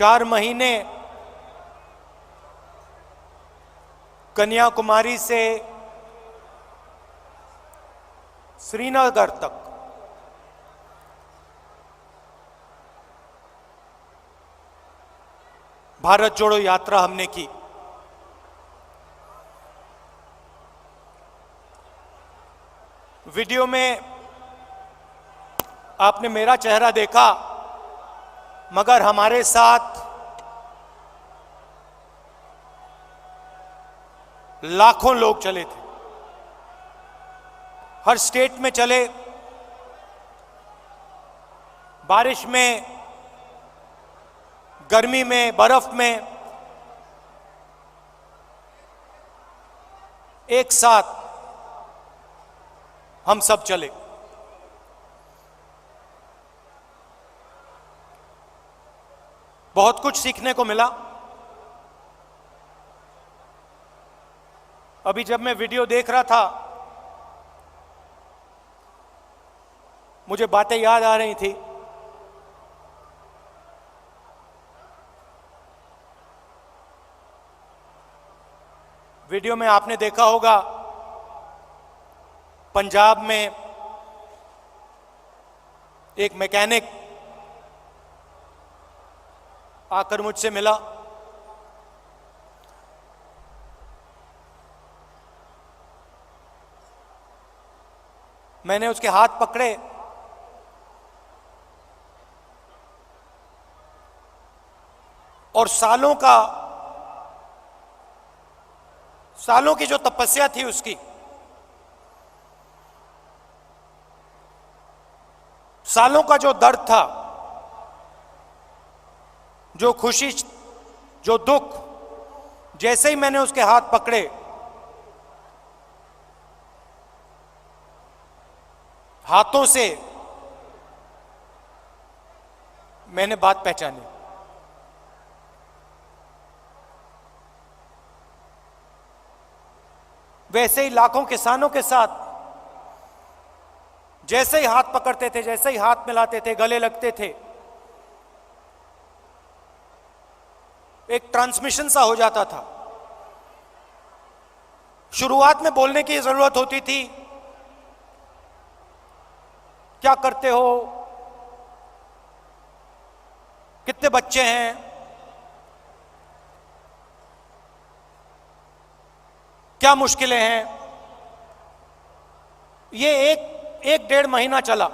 4 महीने कन्याकुमारी से श्रीनगर तक भारत जोड़ो यात्रा हमने की। वीडियो में आपने मेरा चेहरा देखा, मगर हमारे साथ लाखों लोग चले थे। हर स्टेट में चले, बारिश में, गर्मी में, बर्फ में, एक साथ हम सब चले। बहुत कुछ सीखने को मिला। अभी जब मैं वीडियो देख रहा था, मुझे बातें याद आ रही थी। वीडियो में आपने देखा होगा, पंजाब में एक मैकेनिक आकर मुझसे मिला। मैंने उसके हाथ पकड़े और सालों की जो तपस्या थी उसकी, सालों का जो दर्द था, जो खुशी, जो दुख, जैसे ही मैंने उसके हाथ पकड़े, हाथों से मैंने बात पहचानी। वैसे ही लाखों किसानों के साथ जैसे ही हाथ पकड़ते थे, जैसे ही हाथ मिलाते थे, गले लगते थे, एक ट्रांसमिशन सा हो जाता था। शुरुआत में बोलने की जरूरत होती थी, क्या करते हो, कितने बच्चे हैं, क्या मुश्किलें हैं। ये एक 1.5 महीना चला।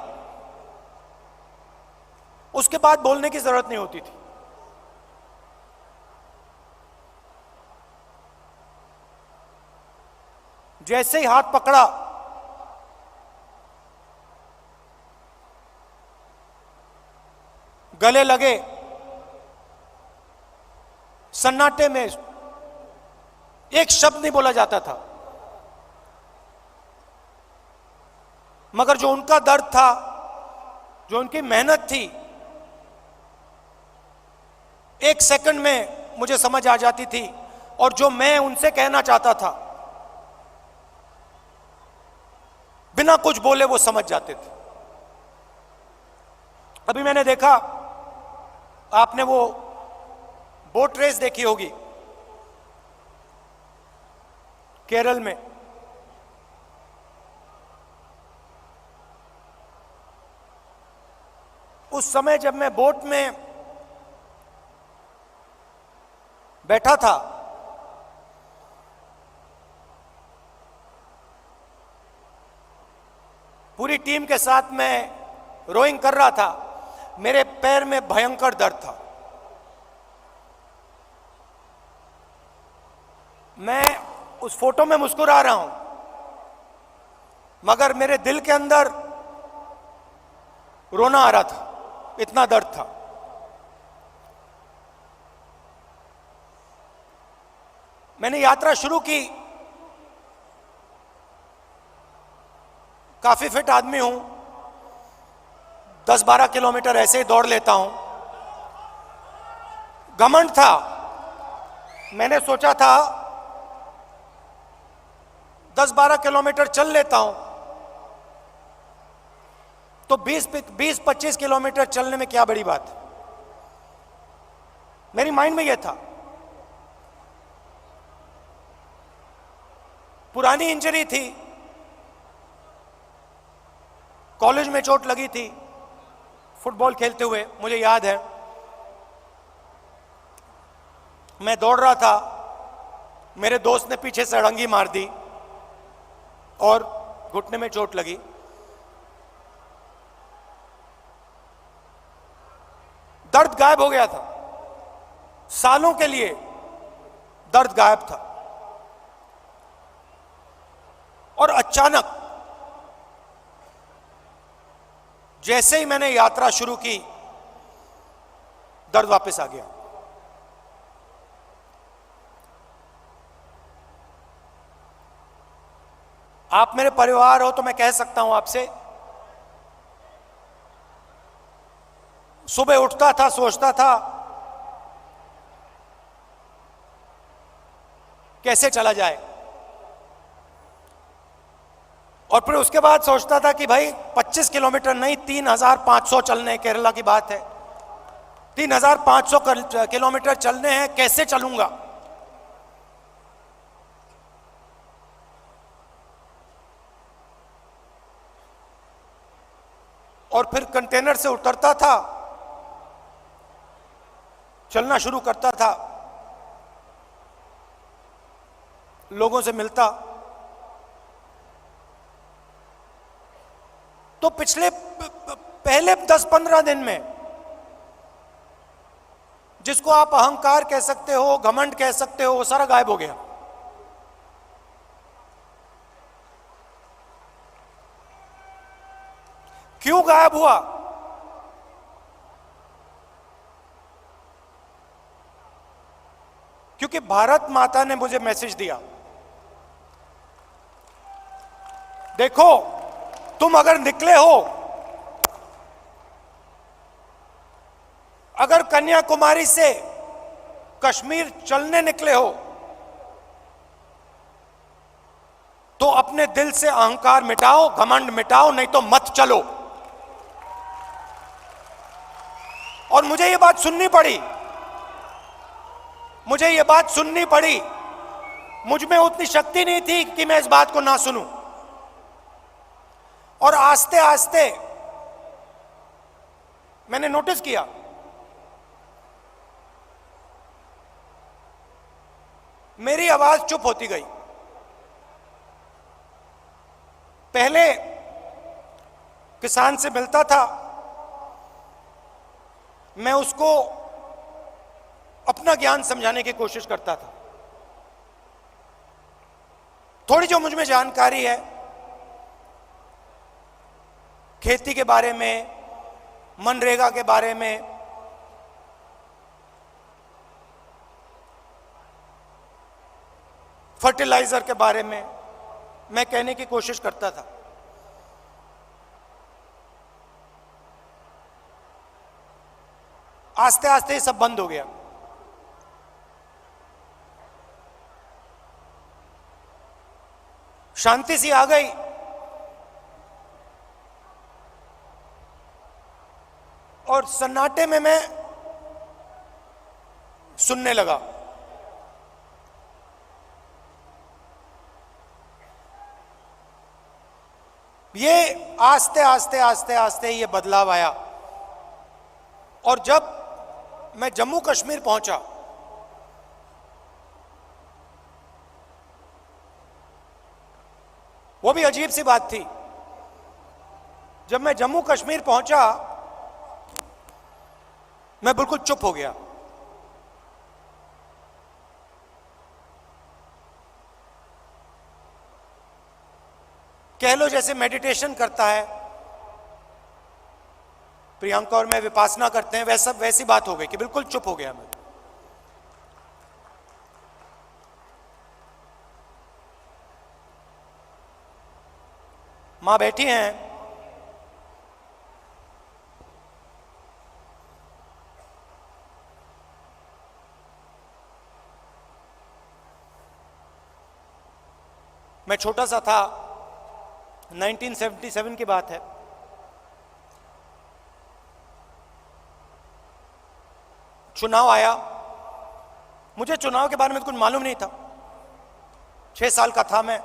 उसके बाद बोलने की जरूरत नहीं होती थी। जैसे ही हाथ पकड़ा, गले लगे, सन्नाटे में एक शब्द नहीं बोला जाता था, मगर जो उनका दर्द था, जो उनकी मेहनत थी, 1 सेकंड में मुझे समझ आ जाती थी। और जो मैं उनसे कहना चाहता था, बिना कुछ बोले वो समझ जाते थे। अभी मैंने देखा, आपने वो बोट रेस देखी होगी केरल में। उस समय जब मैं बोट में बैठा था, पूरी टीम के साथ मैं रोइंग कर रहा था, मेरे पैर में भयंकर दर्द था। मैं उस फोटो में मुस्कुरा रहा हूं, मगर मेरे दिल के अंदर रोना आ रहा था, इतना दर्द था। मैंने यात्रा शुरू की। काफी फिट आदमी हूं, 10-12 किलोमीटर ऐसे ही दौड़ लेता हूं। घमंड था, मैंने सोचा था 10-12 किलोमीटर चल लेता हूं तो 20-25 किलोमीटर चलने में क्या बड़ी बात। मेरी माइंड में यह था। पुरानी इंजरी थी, कॉलेज में चोट लगी थी फुटबॉल खेलते हुए, मुझे याद है। मैं दौड़ रहा था, मेरे दोस्त ने पीछे से अड़ंगी मार दी और घुटने में चोट लगी। दर्द गायब हो गया था, सालों के लिए दर्द गायब था। और अचानक जैसे ही मैंने यात्रा शुरू की, दर्द वापस आ गया। आप मेरे परिवार हो तो मैं कह सकता हूं आपसे, सुबह उठता था, सोचता था कैसे चला जाए, और फिर उसके बाद सोचता था कि भाई 25 किलोमीटर नहीं 3,500 चलने, केरला की बात है, 3,500 किलोमीटर चलने हैं, कैसे चलूंगा। और फिर कंटेनर से उतरता था, चलना शुरू करता था, लोगों से मिलता। तो पिछले पहले 10-15 दिन में, जिसको आप अहंकार कह सकते हो, घमंड कह सकते हो, वो सारा गायब हो गया। क्यों गायब हुआ? क्योंकि भारत माता ने मुझे मैसेज दिया, देखो तुम अगर निकले हो, अगर कन्याकुमारी से कश्मीर चलने निकले हो, तो अपने दिल से अहंकार मिटाओ, घमंड मिटाओ, नहीं तो मत चलो। और मुझे ये बात सुननी पड़ी, मुझे ये बात सुननी पड़ी। मुझ में उतनी शक्ति नहीं थी कि मैं इस बात को ना सुनूं। और आस्ते आस्ते मैंने नोटिस किया, मेरी आवाज चुप होती गई। पहले किसान से मिलता था, मैं उसको अपना ज्ञान समझाने की कोशिश करता था। थोड़ी जो मुझ में जानकारी है खेती के बारे में, मनरेगा के बारे में, फर्टिलाइजर के बारे में, मैं कहने की कोशिश करता था। आस्ते आस्ते ये सब बंद हो गया। शांति सी आ गई। और सन्नाटे में मैं सुनने लगा। ये आस्ते आस्ते आस्ते आस्ते ये बदलाव आया। और जब मैं जम्मू कश्मीर पहुंचा, वो भी अजीब सी बात थी। जब मैं जम्मू कश्मीर पहुंचा, मैं बिल्कुल चुप हो गया। कह लो जैसे मेडिटेशन करता है प्रियंका और मैं, विपासना करते हैं, वैसी बात हो गई कि बिल्कुल चुप हो गया मैं। मां बैठी हैं, मैं छोटा सा था, 1977 की बात है। चुनाव आया, मुझे चुनाव के बारे में कुछ मालूम नहीं था, 6 साल का था मैं।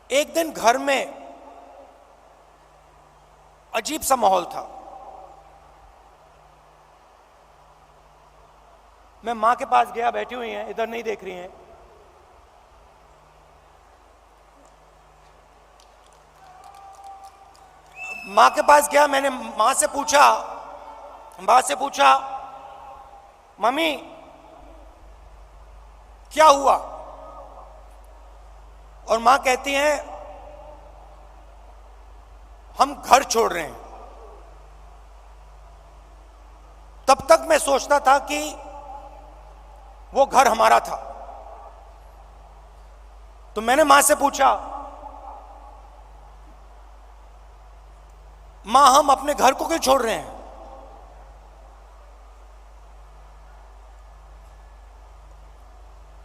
एक दिन घर में अजीब सा माहौल था। मैं मां के पास गया, बैठी हुई हैं, इधर नहीं देख रही हैं। मां के पास गया, मैंने मां से पूछा मम्मी क्या हुआ? और मां कहती हैं हम घर छोड़ रहे हैं। तब तक मैं सोचता था कि वो घर हमारा था। तो मैंने मां से पूछा, मां हम अपने घर को क्यों छोड़ रहे हैं?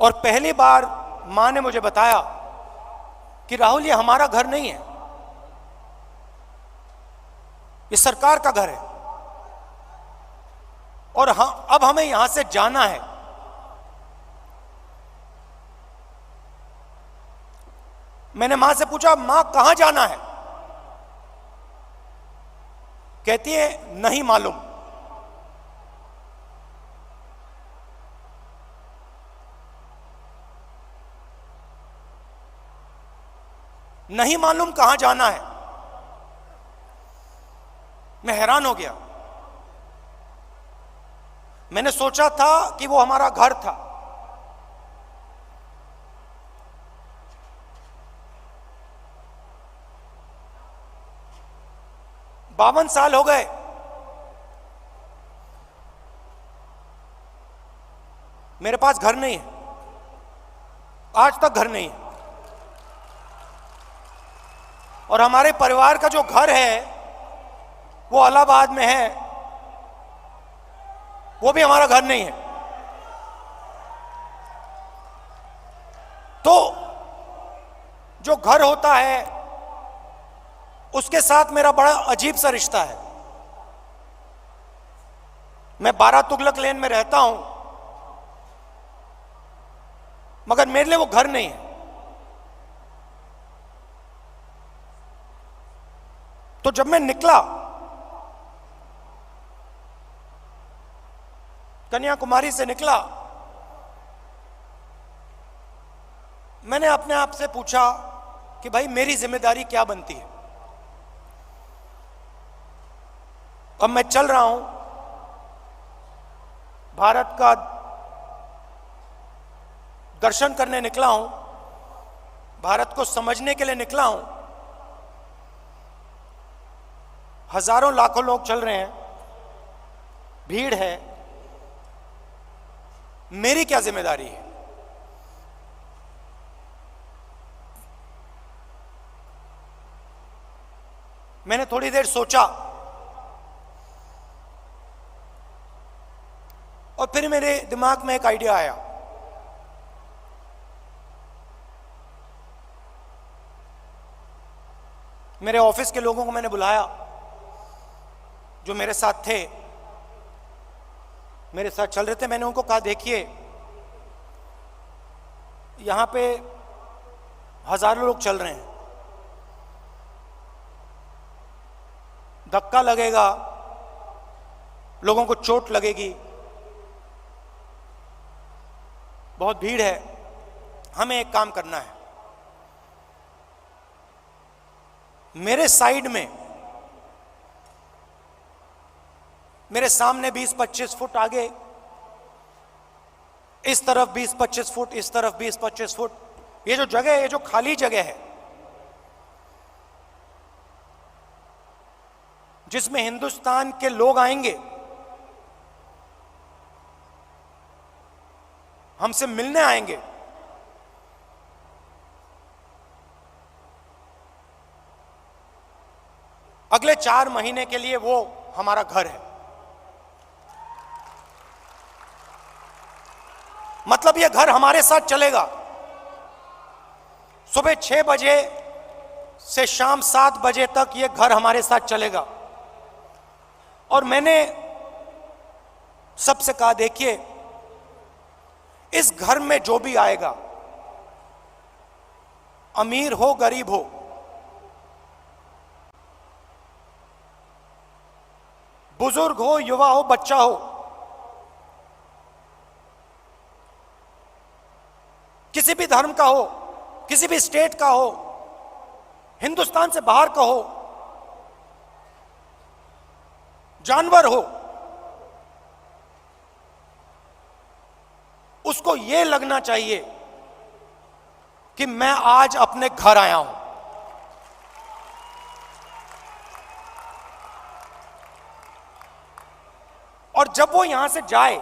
और पहली बार मां ने मुझे बताया कि राहुल ये हमारा घर नहीं है, ये सरकार का घर है और अब हमें यहां से जाना है। मैंने मां से पूछा, मां कहां जाना है? कहती है नहीं मालूम। नहीं मालूम कहां जाना है। मैं हैरान हो गया। मैंने सोचा था कि वो हमारा घर था। बावन साल हो गए, मेरे पास घर नहीं है, आज तक घर नहीं है। और हमारे परिवार का जो घर है वो इलाहाबाद में है, वो भी हमारा घर नहीं है। तो जो घर होता है उसके साथ मेरा बड़ा अजीब सा रिश्ता है। मैं 12 तुगलक लेन में रहता हूं, मगर मेरे लिए वो घर नहीं है। तो जब मैं निकला, कन्याकुमारी से निकला, मैंने अपने आप से पूछा कि भाई मेरी जिम्मेदारी क्या बनती है। अब मैं चल रहा हूं, भारत का दर्शन करने निकला हूं, भारत को समझने के लिए निकला हूं। हजारों लाखों लोग चल रहे हैं, भीड़ है, मेरी क्या जिम्मेदारी है? मैंने थोड़ी देर सोचा और फिर मेरे दिमाग में एक आइडिया आया। मेरे ऑफिस के लोगों को मैंने बुलाया जो मेरे साथ थे, मेरे साथ चल रहे थे। मैंने उनको कहा, देखिए यहां पे हजारों लोग चल रहे हैं, धक्का लगेगा, लोगों को चोट लगेगी, बहुत भीड़ है। हमें एक काम करना है, मेरे साइड में, मेरे सामने 20-25 फुट आगे, इस तरफ 20-25 फुट, इस तरफ 20-25 फुट, ये जो जगह है, ये जो खाली जगह है जिसमें हिंदुस्तान के लोग आएंगे, हमसे मिलने आएंगे, अगले 4 महीने के लिए वो हमारा घर है। मतलब ये घर हमारे साथ चलेगा। सुबह 6 बजे से शाम 7 बजे तक ये घर हमारे साथ चलेगा। और मैंने सबसे कहा, देखिए इस घर में जो भी आएगा, अमीर हो गरीब हो, बुजुर्ग हो युवा हो बच्चा हो, किसी भी धर्म का हो, किसी भी स्टेट का हो, हिंदुस्तान से बाहर का हो, जानवर हो, उसको यह लगना चाहिए कि मैं आज अपने घर आया हूं। और जब वो यहां से जाए,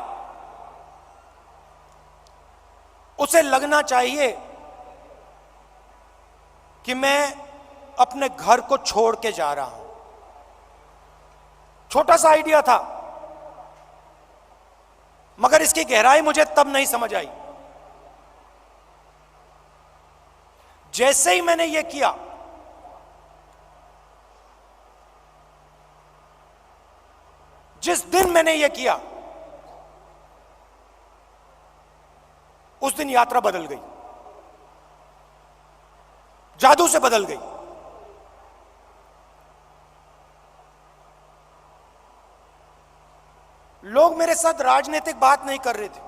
उसे लगना चाहिए कि मैं अपने घर को छोड़ के जा रहा हूं। छोटा सा आइडिया था, मगर इसकी गहराई मुझे तब नहीं समझ आई। जैसे ही मैंने यह किया, जिस दिन मैंने यह किया, उस दिन यात्रा बदल गई, जादू से बदल गई। लोग मेरे साथ राजनीतिक बात नहीं कर रहे थे।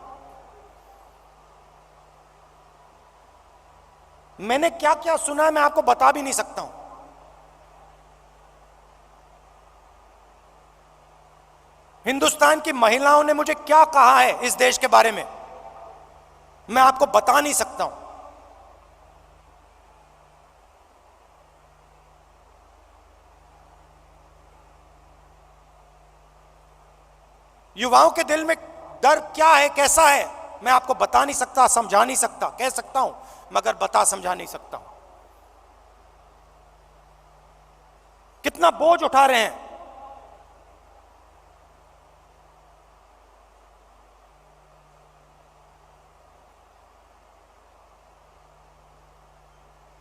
मैंने क्या क्या सुना मैं आपको बता भी नहीं सकता हूं। हिंदुस्तान की महिलाओं ने मुझे क्या कहा है इस देश के बारे में, मैं आपको बता नहीं सकता हूं। युवाओं के दिल में डर क्या है, कैसा है, मैं आपको बता नहीं सकता, समझा नहीं सकता। कह सकता हूं मगर बता समझा नहीं सकता हूं। कितना बोझ उठा रहे हैं।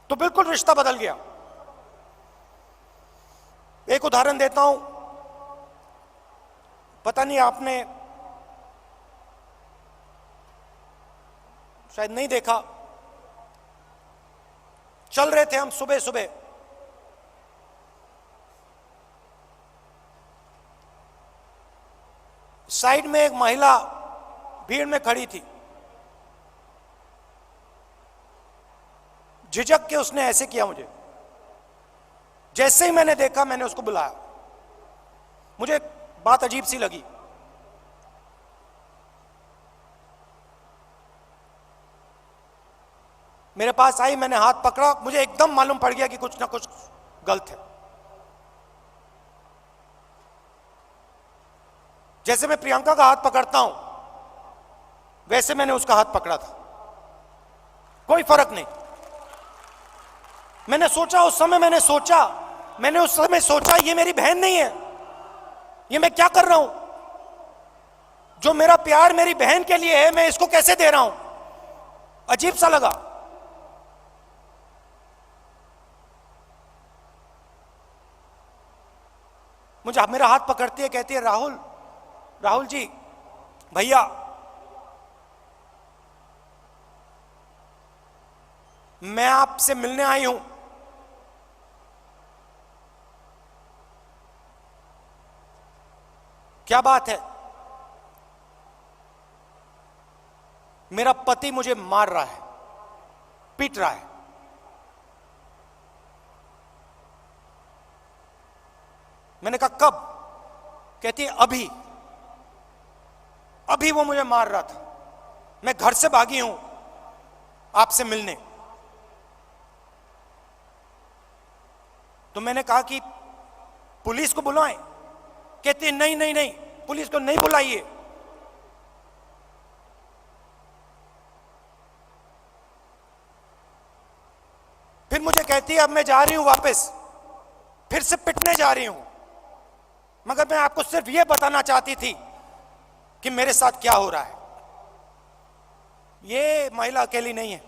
तो बिल्कुल रिश्ता बदल गया। एक उदाहरण देता हूं, पता नहीं आपने शायद नहीं देखा। चल रहे थे हम सुबह सुबह, साइड में एक महिला भीड़ में खड़ी थी। झिझक के उसने ऐसे किया मुझे। जैसे ही मैंने देखा, मैंने उसको बुलाया। मुझे बात अजीब सी लगी। मेरे पास आई, मैंने हाथ पकड़ा, मुझे एकदम मालूम पड़ गया कि कुछ ना कुछ गलत है। जैसे मैं प्रियंका का हाथ पकड़ता हूं, वैसे मैंने उसका हाथ पकड़ा था। कोई फर्क नहीं। मैंने सोचा उस समय, मैंने उस समय सोचा ये मेरी बहन नहीं है, ये मैं क्या कर रहा हूं? जो मेरा प्यार मेरी बहन के लिए है, मैं इसको कैसे दे रहा हूं? अजीब सा लगा। मुझे मेरा हाथ पकड़ती है, कहती है राहुल जी, भैया मैं आपसे मिलने आई हूं। क्या बात है? मेरा पति मुझे मार रहा है, पीट रहा है। मैंने कहा कब? कहती है अभी वो मुझे मार रहा था, मैं घर से भागी हूं आपसे मिलने। तो मैंने कहा कि पुलिस को बुलाएं। कहती है नहीं, पुलिस को नहीं बुलाइए। फिर मुझे कहती है अब मैं जा रही हूं वापस, फिर से पिटने जा रही हूं। मगर मैं आपको सिर्फ यह बताना चाहती थी कि मेरे साथ क्या हो रहा है। ये महिला अकेली नहीं है,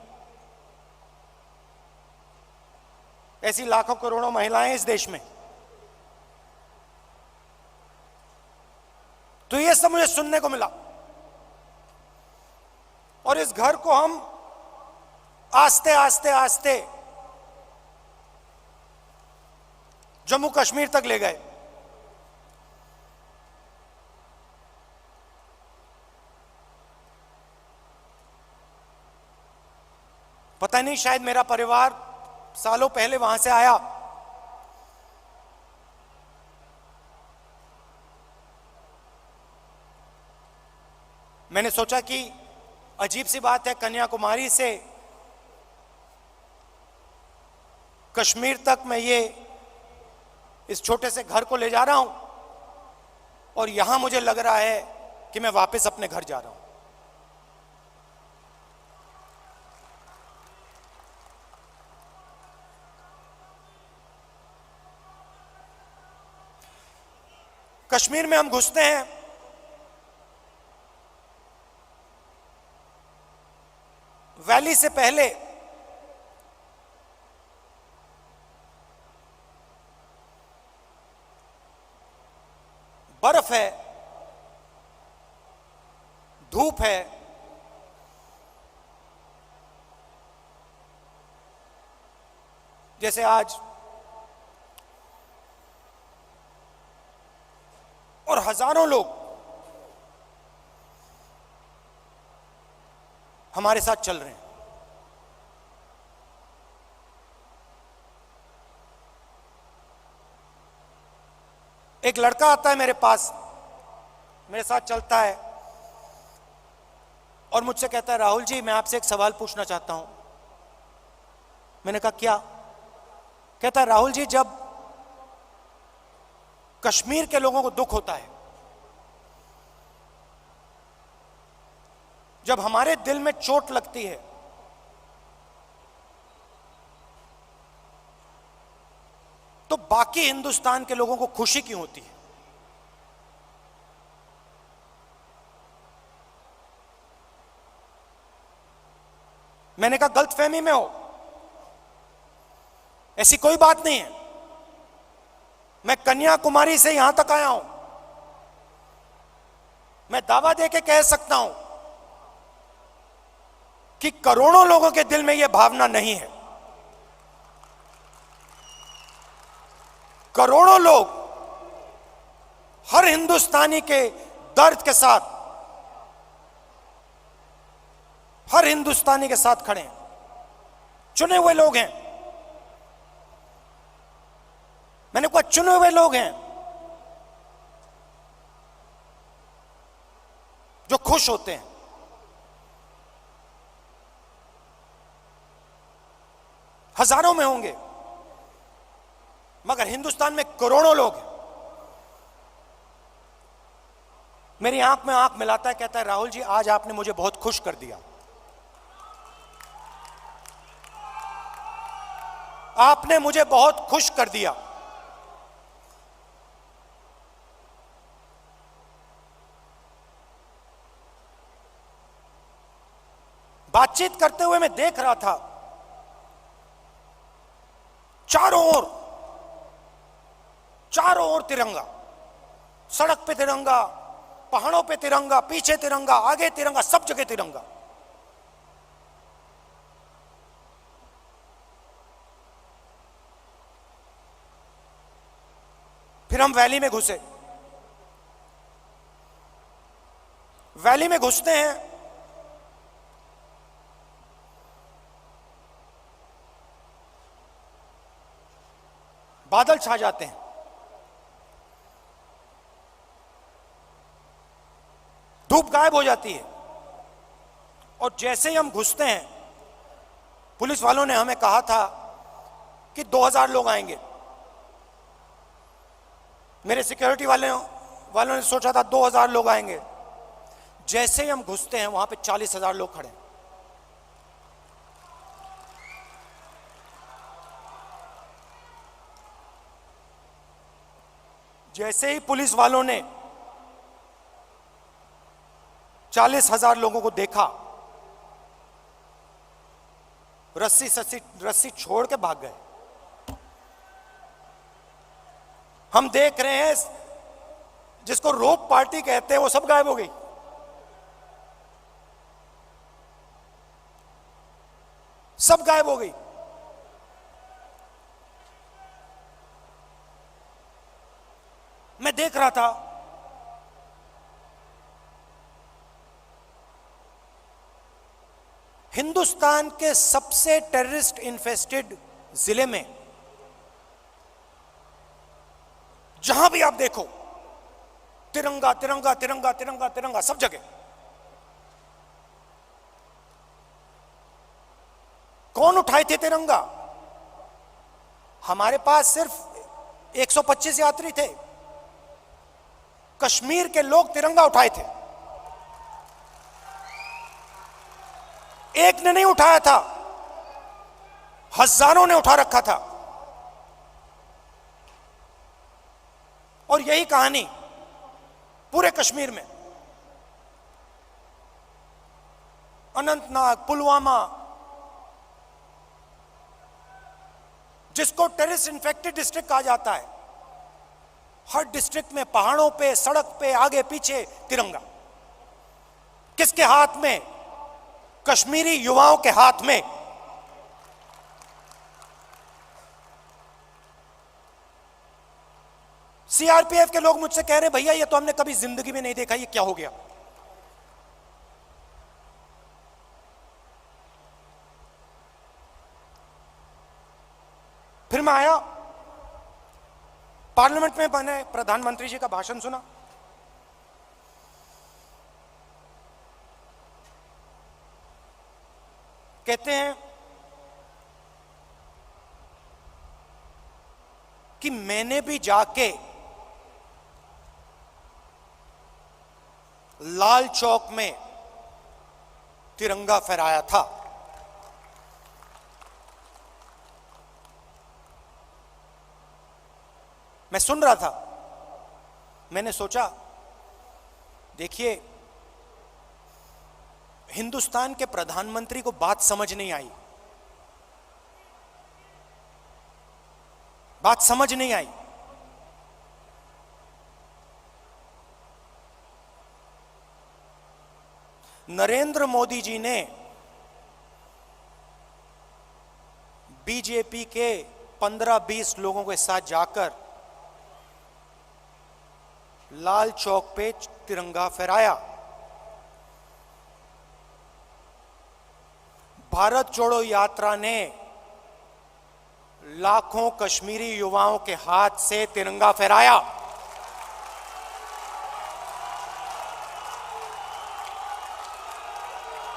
ऐसी लाखों करोड़ों महिलाएं इस देश में। तो तो ये सब मुझे सुनने को मिला। और इस घर को हम आस्ते आस्ते आस्ते जम्मू कश्मीर तक ले गए। पता नहीं, शायद मेरा परिवार सालों पहले वहां से आया। मैंने सोचा कि अजीब सी बात है, कन्याकुमारी से कश्मीर तक मैं ये इस छोटे से घर को ले जा रहा हूं और यहां मुझे लग रहा है कि मैं वापस अपने घर जा रहा हूं। कश्मीर में हम घुसते हैं, वैली से पहले बर्फ है, धूप है, जैसे आज, और हजारों लोग हमारे साथ चल रहे हैं। एक लड़का आता है मेरे पास, मेरे साथ चलता है और मुझसे कहता है, राहुल जी मैं आपसे एक सवाल पूछना चाहता हूं। मैंने कहा क्या? कहता है, राहुल जी जब कश्मीर के लोगों को दुख होता है, जब हमारे दिल में चोट लगती है, तो बाकी हिंदुस्तान के लोगों को खुशी क्यों होती है? मैंने कहा गलतफहमी में हो, ऐसी कोई बात नहीं है। मैं कन्याकुमारी से यहां तक आया हूं, मैं दावा देके कह सकता हूं कि करोड़ों लोगों के दिल में यह भावना नहीं है। करोड़ों लोग हर हिंदुस्तानी के दर्द के साथ, हर हिंदुस्तानी के साथ खड़े हैं। चुने हुए लोग हैं, मैंने कहा चुने हुए लोग हैं जो खुश होते हैं। हजारों में होंगे, मगर हिंदुस्तान में करोड़ों लोग हैं। मेरी आंख में आंख मिलाता है, कहता है, राहुल जी आज आपने मुझे बहुत खुश कर दिया, आपने मुझे बहुत खुश कर दिया। बातचीत करते हुए मैं देख रहा था, चारों ओर तिरंगा, सड़क पे तिरंगा, पहाड़ों पे तिरंगा, पीछे तिरंगा, आगे तिरंगा, सब जगह तिरंगा। फिर हम वैली में घुसे। वैली में घुसते हैं, बादल छा जाते हैं, धूप गायब हो जाती है, और जैसे ही हम घुसते हैं, पुलिस वालों ने हमें कहा था कि 2000 लोग आएंगे। मेरे सिक्योरिटी वालों ने सोचा था 2000 लोग आएंगे। जैसे ही हम घुसते हैं, वहां पे 40,000 लोग खड़े हैं। जैसे ही पुलिस वालों ने 40,000 लोगों को देखा, रस्सी छोड़ के भाग गए। हम देख रहे हैं जिसको रोप पार्टी कहते हैं, वो सब गायब हो गई। सब गायब हो गई। मैं देख रहा था, हिंदुस्तान के सबसे टेररिस्ट इन्फेस्टेड जिले में जहां भी आप देखो, तिरंगा तिरंगा तिरंगा तिरंगा तिरंगा, सब जगह। कौन उठाए थे तिरंगा? हमारे पास सिर्फ 125 यात्री थे। कश्मीर के लोग तिरंगा उठाए थे। एक ने नहीं उठाया था, हजारों ने उठा रखा था। और यही कहानी पूरे कश्मीर में, अनंतनाग, पुलवामा, जिसको टेररिस्ट इन्फेक्टेड डिस्ट्रिक्ट कहा जाता है, हर डिस्ट्रिक्ट में पहाड़ों पे, सड़क पे, आगे पीछे तिरंगा। किसके हाथ में? कश्मीरी युवाओं के हाथ में। सीआरपीएफ के लोग मुझसे कह रहे हैं, भैया ये तो हमने कभी जिंदगी में नहीं देखा, ये क्या हो गया? फिर मैं आया, पार्लियामेंट में मैंने प्रधानमंत्री जी का भाषण सुना। कहते हैं कि मैंने भी जाके लाल चौक में तिरंगा फहराया था। मैं सुन रहा था, मैंने सोचा, देखिए, हिंदुस्तान के प्रधानमंत्री को बात समझ नहीं आई, बात समझ नहीं आई। नरेंद्र मोदी जी ने बीजेपी के 15-20 लोगों के साथ जाकर लाल चौक पे तिरंगा फहराया। भारत जोड़ो यात्रा ने लाखों कश्मीरी युवाओं के हाथ से तिरंगा फहराया।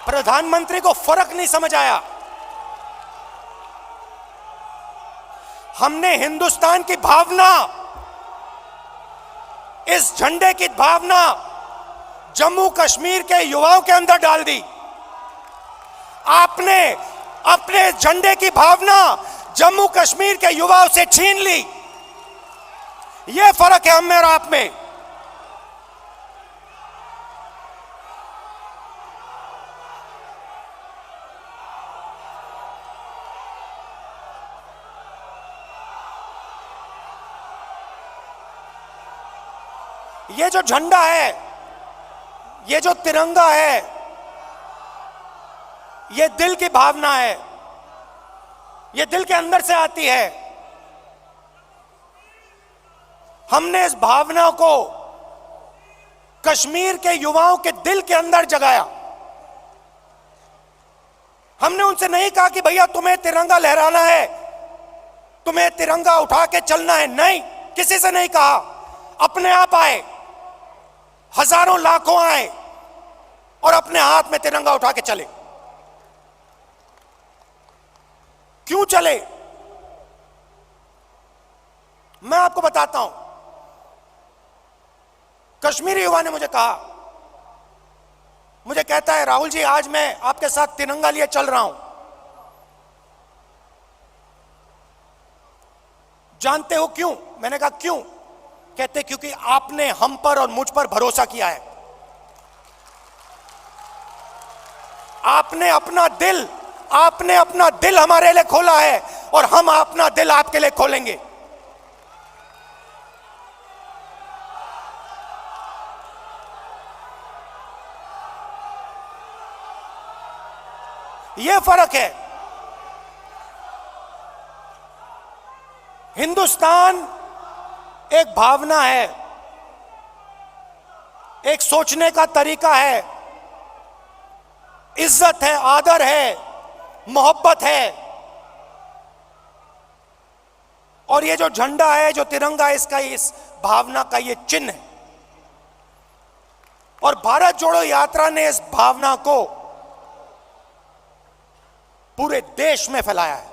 प्रधानमंत्री को फर्क नहीं समझ आया। हमने हिंदुस्तान की भावना, इस झंडे की भावना जम्मू कश्मीर के युवाओं के अंदर डाल दी। आपने अपने झंडे की भावना जम्मू कश्मीर के युवाओं से छीन ली। यह फर्क है हम में और आप में। ये जो झंडा है, ये जो तिरंगा है, ये दिल की भावना है, ये दिल के अंदर से आती है। हमने इस भावना को कश्मीर के युवाओं के दिल के अंदर जगाया। हमने उनसे नहीं कहा कि भैया तुम्हें तिरंगा लहराना है, तुम्हें तिरंगा उठा के चलना है। नहीं, किसी से नहीं कहा। अपने आप आए, हजारों लाखों आए और अपने हाथ में तिरंगा उठा के चले। क्यों चले? मैं आपको बताता हूं। कश्मीरी युवा ने मुझे कहा, मुझे कहता है, राहुल जी आज मैं आपके साथ तिरंगा लिए चल रहा हूं। जानते हो क्यों? मैंने कहा क्यों? कहते क्योंकि आपने हम पर और मुझ पर भरोसा किया है। आपने अपना दिल हमारे लिए खोला है और हम अपना दिल आपके लिए खोलेंगे। यह फर्क है। हिंदुस्तान एक भावना है, एक सोचने का तरीका है, इज्जत है, आदर है, मोहब्बत है। और ये जो झंडा है, जो तिरंगा है, इसका इस भावना का ये चिन्ह है। और भारत जोड़ो यात्रा ने इस भावना को पूरे देश में फैलाया है।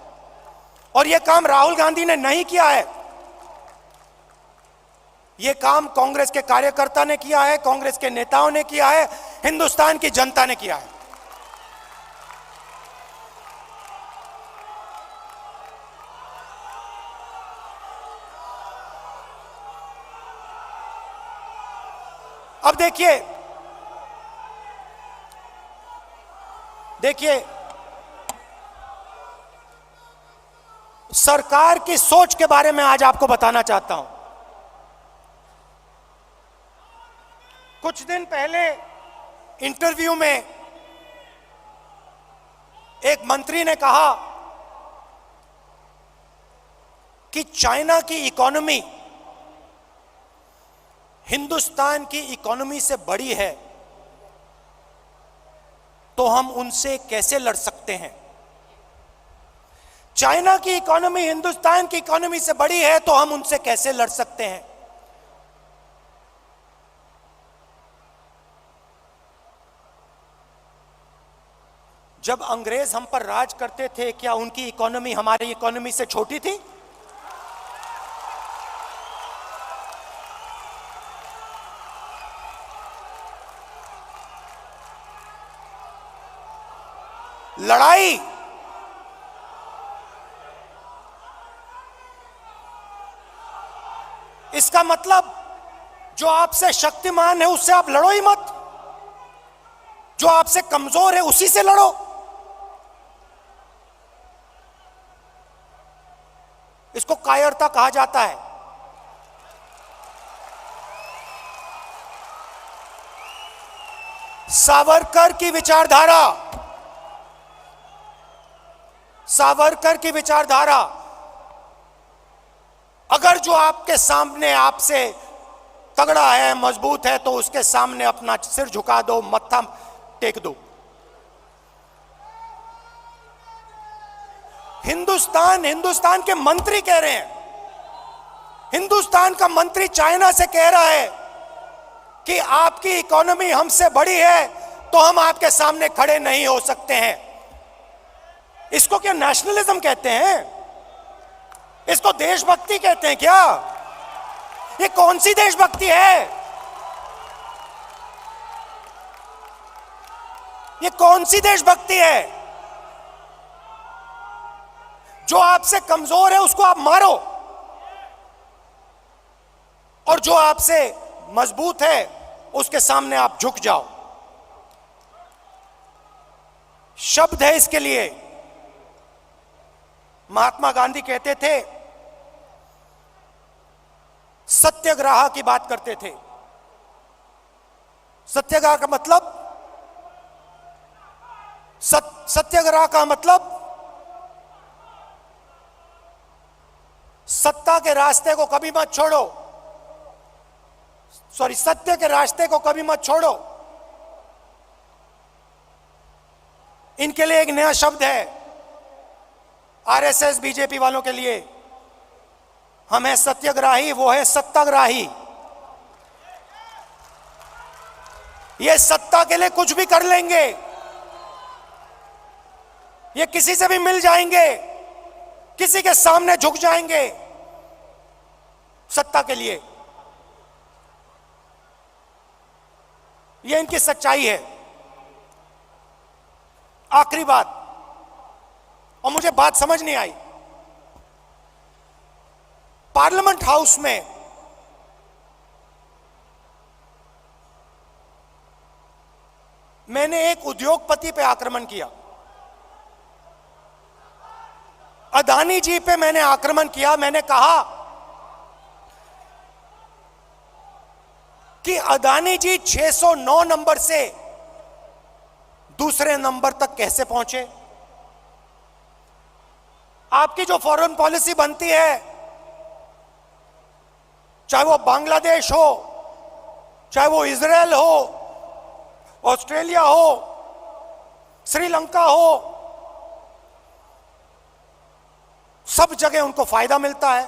और यह काम राहुल गांधी ने नहीं किया है, यह काम कांग्रेस के कार्यकर्ता ने किया है, कांग्रेस के नेताओं ने किया है, हिंदुस्तान की जनता ने किया है। अब देखिए सरकार की सोच के बारे में आज आपको बताना चाहता हूं। कुछ दिन पहले इंटरव्यू में एक मंत्री ने कहा कि चाइना की इकोनॉमी हिंदुस्तान की इकोनॉमी से बड़ी है, तो हम उनसे कैसे लड़ सकते हैं। चाइना की इकोनॉमी हिंदुस्तान की इकोनॉमी से बड़ी है, तो हम उनसे कैसे लड़ सकते हैं। जब अंग्रेज हम पर राज करते थे, क्या उनकी इकोनॉमी हमारी इकोनॉमी से छोटी थी? लड़ाई इसका मतलब जो आपसे शक्तिमान है उससे आप लड़ो ही मत, जो आपसे कमजोर है उसी से लड़ो। इसको कायरता कहा जाता है। सावरकर की विचारधारा, अगर जो आपके सामने आपसे तगड़ा है, मजबूत है, तो उसके सामने अपना सिर झुका दो, मत्था टेक दो। हिंदुस्तान के मंत्री कह रहे हैं, हिंदुस्तान का मंत्री चाइना से कह रहा है कि आपकी इकोनॉमी हमसे बड़ी है, तो हम आपके सामने खड़े नहीं हो सकते हैं। इसको क्या नेशनलिज्म कहते हैं? इसको देशभक्ति कहते हैं क्या? ये कौन सी देशभक्ति है? ये कौन सी देशभक्ति है? जो आपसे कमजोर है उसको आप मारो, और जो आपसे मजबूत है उसके सामने आप झुक जाओ। शब्द है इसके लिए। महात्मा गांधी कहते थे, सत्याग्रह की बात करते थे। सत्याग्रह का मतलब सत्याग्रह का मतलब सत्ता के रास्ते को कभी मत छोड़ो, सत्य के रास्ते को कभी मत छोड़ो। इनके लिए एक नया शब्द है आरएसएस बीजेपी वालों के लिए। हम है सत्याग्रही, वो है सत्ताग्राही। ये सत्ता के लिए कुछ भी कर लेंगे, ये किसी से भी मिल जाएंगे, किसी के सामने झुक जाएंगे सत्ता के लिए। ये इनकी सच्चाई है। आखिरी बात, और मुझे बात समझ नहीं आई, पार्लियामेंट हाउस में मैंने एक उद्योगपति पे आक्रमण किया, अदानी जी पे मैंने आक्रमण किया। मैंने कहा कि अदानी जी 609 नंबर से दूसरे नंबर तक कैसे पहुंचे। आपकी जो फॉरेन पॉलिसी बनती है, चाहे वो बांग्लादेश हो, चाहे वो इजराइल हो, ऑस्ट्रेलिया हो, श्रीलंका हो, सब जगह उनको फायदा मिलता है।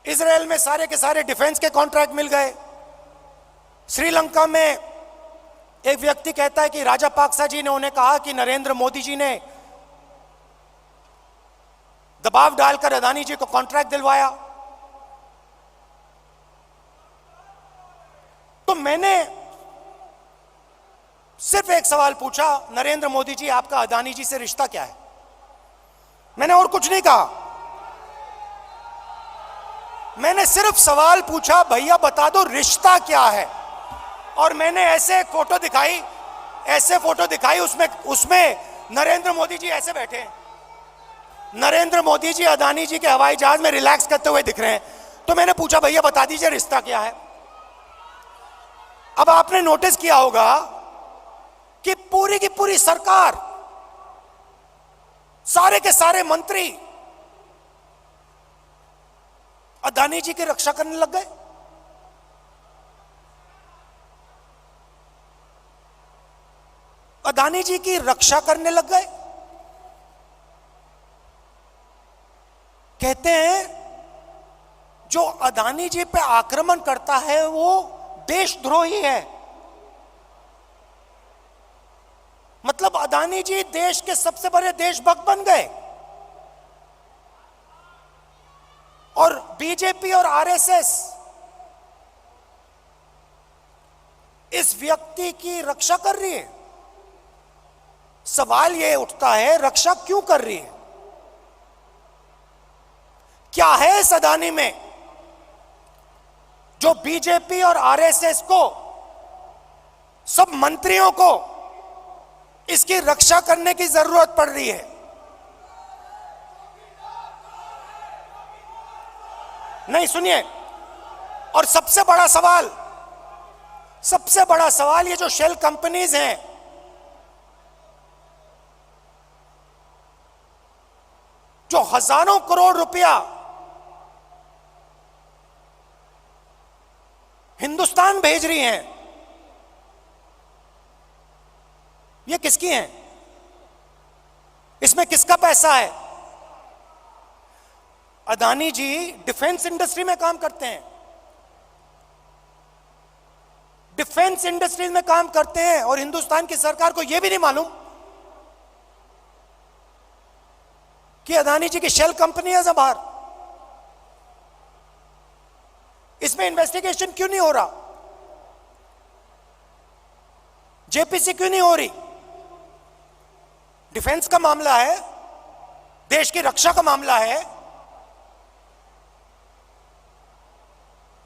इजराइल में सारे के सारे डिफेंस के कॉन्ट्रैक्ट मिल गए। श्रीलंका में एक व्यक्ति कहता है कि राजापाक्सा जी ने उन्हें कहा कि नरेंद्र मोदी जी ने दबाव डालकर अदानी जी को कॉन्ट्रैक्ट दिलवाया। तो मैंने सिर्फ एक सवाल पूछा, नरेंद्र मोदी जी आपका अदानी जी से रिश्ता क्या है? मैंने और कुछ नहीं कहा, मैंने सिर्फ सवाल पूछा, भैया बता दो रिश्ता क्या है। और मैंने ऐसे एक फोटो दिखाई, उसमें नरेंद्र मोदी जी ऐसे बैठे हैं। नरेंद्र मोदी जी अदानी जी के हवाई जहाज में रिलैक्स करते हुए दिख रहे हैं। तो मैंने पूछा भैया बता दीजिए रिश्ता क्या है। अब आपने नोटिस किया होगा कि पूरी की पूरी सरकार, सारे के सारे मंत्री अदानी जी की रक्षा करने लग गए। अदानी जी की रक्षा करने लग गए। कहते हैं जो अदानी जी पे आक्रमण करता है वो देशद्रोही है। मतलब अदानी जी देश के सबसे बड़े देशभक्त बन गए। और बीजेपी और आरएसएस इस व्यक्ति की रक्षा कर रही है। सवाल यह उठता है रक्षा क्यों कर रही है? क्या है इस अदानी में जो बीजेपी और आरएसएस को, सब मंत्रियों को इसकी रक्षा करने की जरूरत पड़ रही है? नहीं, सुनिए। और सबसे बड़ा सवाल ये जो शेल कंपनीज हैं, जो हजारों करोड़ रुपया हिंदुस्तान भेज रही हैं, ये किसकी हैं? इसमें किसका पैसा है? अदानी जी डिफेंस इंडस्ट्री में काम करते हैं, डिफेंस इंडस्ट्री में काम करते हैं और हिंदुस्तान की सरकार को यह भी नहीं मालूम कि अदानी जी की शेल कंपनी है बाहर। इसमें इन्वेस्टिगेशन क्यों नहीं हो रहा? जेपीसी क्यों नहीं हो रही? डिफेंस का मामला है, देश की रक्षा का मामला है,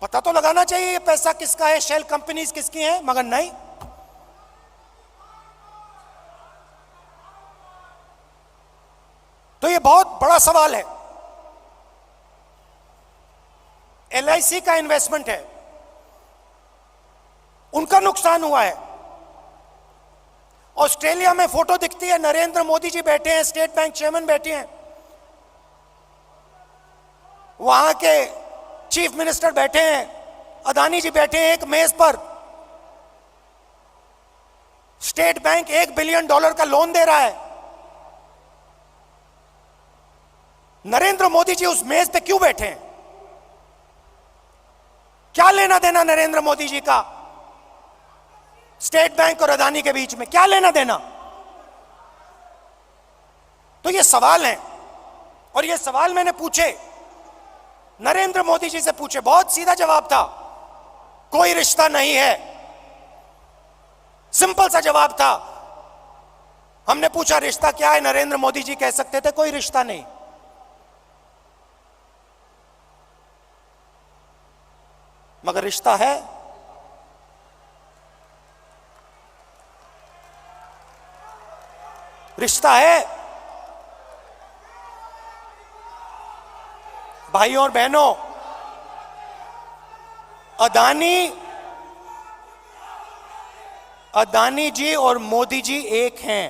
पता तो लगाना चाहिए ये पैसा किसका है, शेल कंपनीज किसकी हैं, मगर नहीं। तो ये बहुत बड़ा सवाल है। एलआईसी का इन्वेस्टमेंट है, उनका नुकसान हुआ है। ऑस्ट्रेलिया में फोटो दिखती है, नरेंद्र मोदी जी बैठे हैं, स्टेट बैंक चेयरमैन बैठे हैं, वहां के चीफ मिनिस्टर बैठे हैं, अदानी जी बैठे हैं एक मेज पर। स्टेट बैंक $1 बिलियन का लोन दे रहा है। नरेंद्र मोदी जी उस मेज पे क्यों बैठे हैं? क्या लेना देना नरेंद्र मोदी जी का स्टेट बैंक और अदानी के बीच में? क्या लेना देना? तो ये सवाल है, और ये सवाल मैंने पूछे, नरेंद्र मोदी जी से पूछे। बहुत सीधा जवाब था, कोई रिश्ता नहीं है। सिंपल सा जवाब था। हमने पूछा रिश्ता क्या है, नरेंद्र मोदी जी कह सकते थे कोई रिश्ता नहीं। मगर रिश्ता है। रिश्ता है। भाइयों और बहनों, अदानी जी और मोदी जी एक हैं।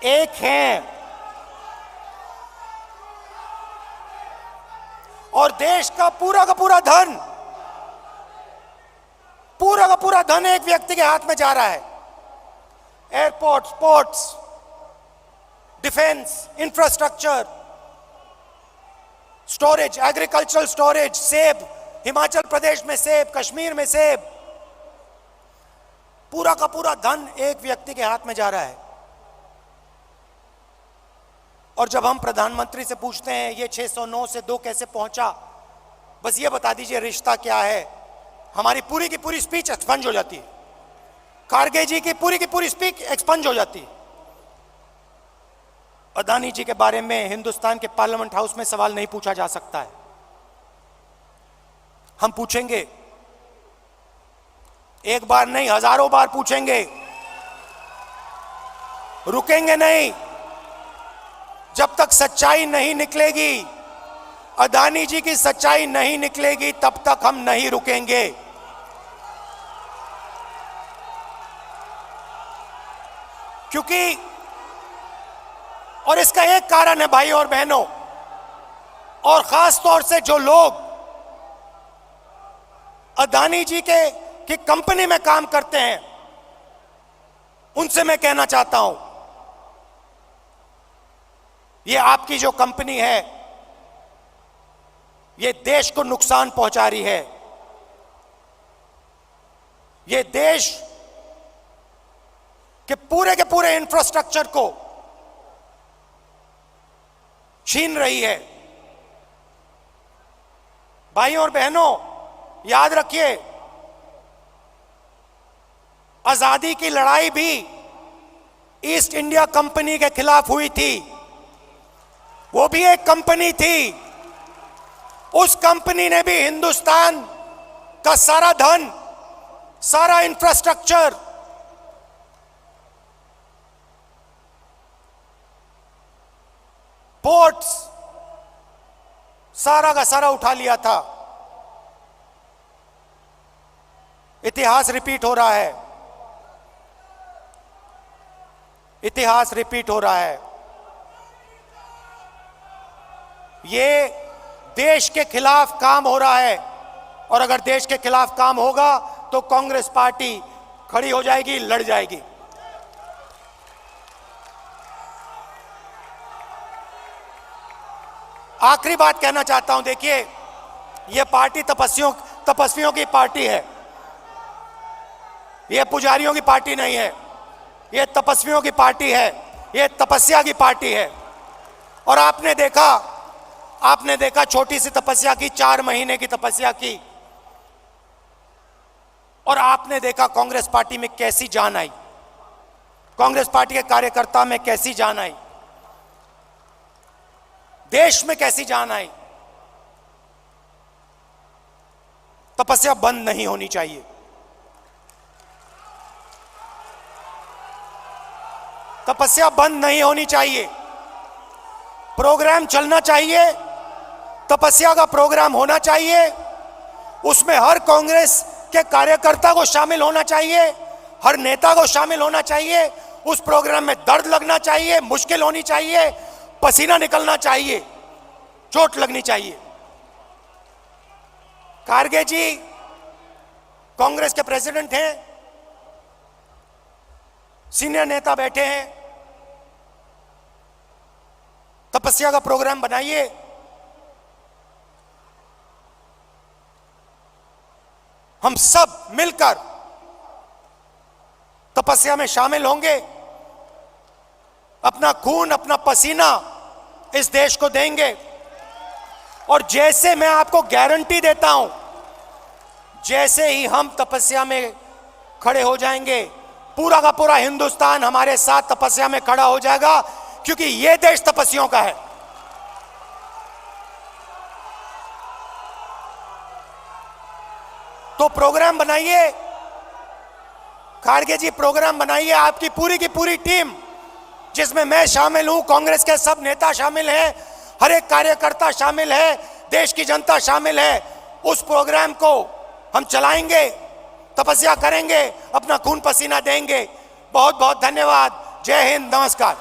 एक हैं और देश का पूरा धन एक व्यक्ति के हाथ में जा रहा है। Airports, ports, defence, infrastructure, storage, agricultural storage, सेब, हिमाचल प्रदेश में सेब, कश्मीर में सेब, पूरा का पूरा धन एक व्यक्ति के हाथ में जा रहा है। और जब हम प्रधानमंत्री से पूछते हैं ये 609 से 2 कैसे पहुंचा, बस ये बता दीजिए रिश्ता क्या है, हमारी पूरी की पूरी स्पीच एक्सपंज हो जाती है। खारगे जी की पूरी स्पीच एक्सपंज हो जाती है। अदानी जी के बारे में हिंदुस्तान के पार्लियामेंट हाउस में सवाल नहीं पूछा जा सकता है। हम पूछेंगे, एक बार नहीं हजारों बार पूछेंगे, रुकेंगे नहीं जब तक सच्चाई नहीं निकलेगी। अदानी जी की सच्चाई नहीं निकलेगी तब तक हम नहीं रुकेंगे। क्योंकि और इसका एक कारण है भाई और बहनों, और खास तौर से जो लोग अदानी जी की कंपनी में काम करते हैं उनसे मैं कहना चाहता हूं, ये आपकी जो कंपनी है ये देश को नुकसान पहुंचा रही है। ये देश के पूरे इंफ्रास्ट्रक्चर को छीन रही है। भाइयों और बहनों, याद रखिए, आजादी की लड़ाई भी ईस्ट इंडिया कंपनी के खिलाफ हुई थी। वो भी एक कंपनी थी। उस कंपनी ने भी हिंदुस्तान का सारा धन, सारा इंफ्रास्ट्रक्चर, पोर्ट्स, सारा का सारा उठा लिया था। इतिहास रिपीट हो रहा है, इतिहास रिपीट हो रहा है। ये देश के खिलाफ काम हो रहा है, और अगर देश के खिलाफ काम होगा तो कांग्रेस पार्टी खड़ी हो जाएगी, लड़ जाएगी। आखिरी बात कहना चाहता हूं, देखिए, यह पार्टी तपस्वियों की पार्टी है, यह पुजारियों की पार्टी नहीं है, यह तपस्वियों की पार्टी है, यह तपस्या की पार्टी है। और आपने देखा छोटी सी तपस्या की, 4 महीने की तपस्या की, और आपने देखा कांग्रेस पार्टी में कैसी जान आई, कांग्रेस पार्टी के कार्यकर्ता में कैसी जान आई, देश में कैसी जान आई। तपस्या बंद नहीं होनी चाहिए, तपस्या बंद नहीं होनी चाहिए। प्रोग्राम चलना चाहिए, तपस्या का प्रोग्राम होना चाहिए, उसमें हर कांग्रेस के कार्यकर्ता को शामिल होना चाहिए, हर नेता को शामिल होना चाहिए। उस प्रोग्राम में दर्द लगना चाहिए, मुश्किल होनी चाहिए, पसीना निकलना चाहिए, चोट लगनी चाहिए। खारगे जी कांग्रेस के प्रेसिडेंट हैं, सीनियर नेता बैठे हैं, तपस्या का प्रोग्राम बनाइए। हम सब मिलकर तपस्या में शामिल होंगे, अपना खून, अपना पसीना इस देश को देंगे। और जैसे मैं आपको गारंटी देता हूं, जैसे ही हम तपस्या में खड़े हो जाएंगे, पूरा का पूरा हिंदुस्तान हमारे साथ तपस्या में खड़ा हो जाएगा, क्योंकि यह देश तपस्वियों का है। तो प्रोग्राम बनाइए, खारगे जी प्रोग्राम बनाइए, आपकी पूरी की पूरी टीम, जिसमें मैं शामिल हूं, कांग्रेस के सब नेता शामिल हैं, हर एक कार्यकर्ता शामिल है, देश की जनता शामिल है। उस प्रोग्राम को हम चलाएंगे, तपस्या करेंगे, अपना खून पसीना देंगे। बहुत बहुत धन्यवाद। जय हिंद, नमस्कार।